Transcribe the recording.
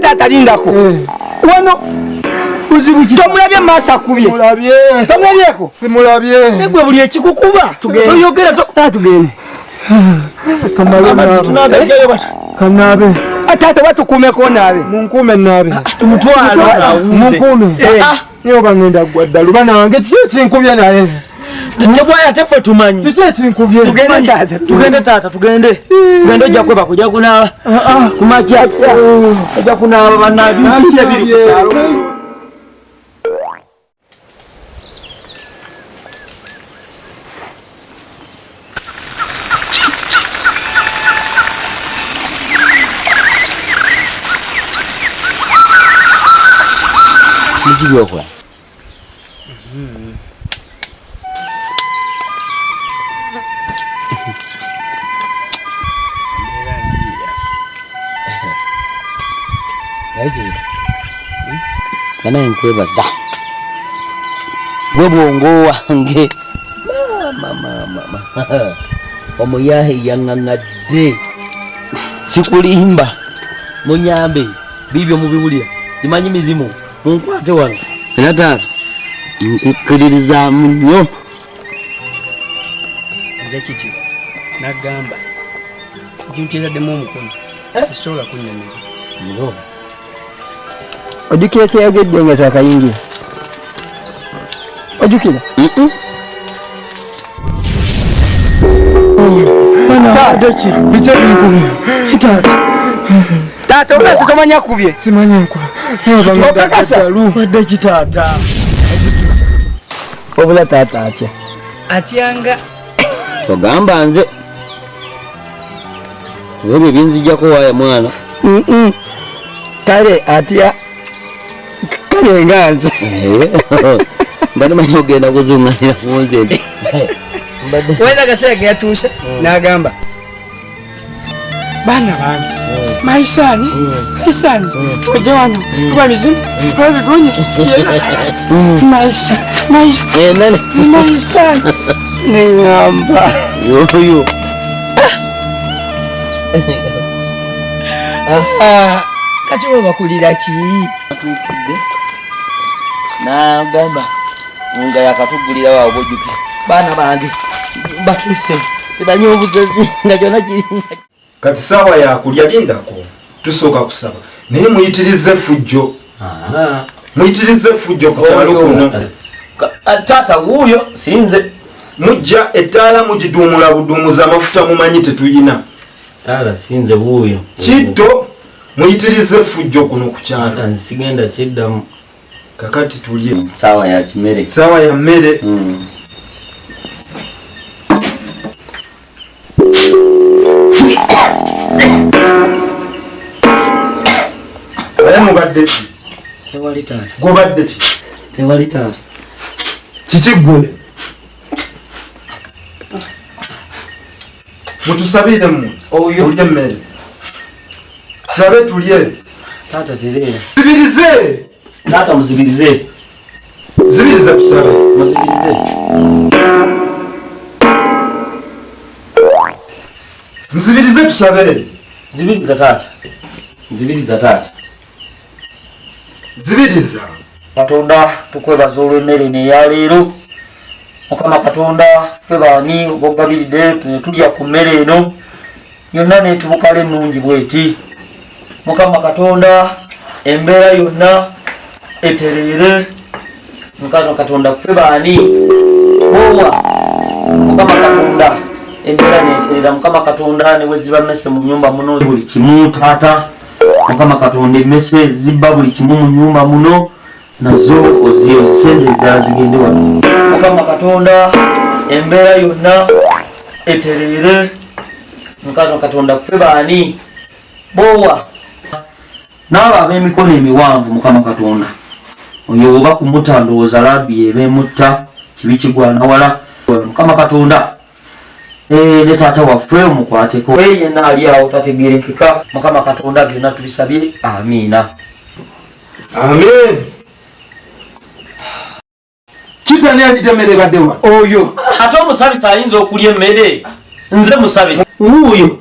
Tata lindako. Wano uzibuki. Tomulabye masa kubye. Mulabye. Tomulabyeko. Simulabye. Negwe buli ekikukuba. Toyogera tugende. Kanabe. Tata batukumeko nabe. Munkume nabe. Tumutwala. Munkume. Niyo bangenda gwadda lubana wange kinkubye naye. Tebwaya tefe tumanyi. Kinkubye. Tugende tata tugende. Tugende ojja kweba kujja kunaaba. Kumakya. Ojja kunaaba banabi. Biri kutalo. Nijibyokwa. Kana nkwebaza. Gwe bwongo wange. Mama. Omuyahe yangangadde. Sikulimba. Munyambe. Bibyo mubiwulira. Imanyi mizimu. Munkwate wano. Tata. Nkukiririza munyo. Nze kiti. Nagamba. Juntiza demo omukono. Kisobola kunnyamira. Ngo. Ojukira kyeyagedde nga takayingira. Ojukira? Tata biche binkubye. Tata ukasi tomanya kubye. Simanya nkubye. Okakasa wadde kitata. Obula tata atya. Atyanga. Togamba nze. Wewe binzijjako waya mwana. Kale atya. Kale nganze. Mbadde manyi ogenda kuzunganira kunze. Wenda kaseera ke yatuuse n'agamba baana bange maisani ojja wano kuba mizimu kuba bigunye maisani neŋamba yoyo kati we bakulira ki n'agamba nga yakatugulira waawe bojjukira baana bange batuse sibanyi obugezi nga gyona kiri kati sawa yakulya lindako tusooka kusaba naye muyitirize fujjo ku kyalo kuno tata wuuyo sinze mujja ettaala mugiduumula buduumuza amafuta mumanyi tetuyina tata sinze wuuyo kitto muyitirize fujjo kuno ku kyalo tata nsigenda kiddamu kakati tulye sawa ya kimere sawa ya mmere mubadde ki? Tewali taata. Gobadde ki? Tewali taata. Kiki gwe? Mutusabire mu. Oyo. Tulye mmere. Tusabe tulye. Taata terera. Zibirize. Taata muzibirize. Zibirize tusabe. Muzibirize. Muzibirize tusabe. Zibiriza taata. Zibiriza taata. Zibiriza. Katonda tukwebaza olw'emmere neya leero. Mukama Katonda ffe baani obogabiridde tulya ku mmere eno yonna neetubukala ennungi bweti. Mukama Katonda embeera yonna etereere. Mukama Katonda ffe baani owa Mukama Katonda embeera neetereera. Mukama Katonda ne bwe ziba mmese mu nnyumba muno buli kimu taata. Mukama Katonda emmese zibba buli kimu mu nnyumba muno nazo ozisende ddala zigende wano. Mukama Katonda embeera yonna etereere. Mukama Katonda ffe baani bowa n'abo ab'emikono emiwanvu. Mukama Katonda oyo oba kumuta ndowooza labbi eba emutta kibi kigwana wala. Mukama Katonda ne taata waffe omukwateko yenna ali awo tategeerekeka. Mukama Katonda byonna tubisabye amiina. Amen. Kitani agitemere baddewa. Oyo ate omusabisa ayinza okulya emmere. Nze musabisa wuuyo.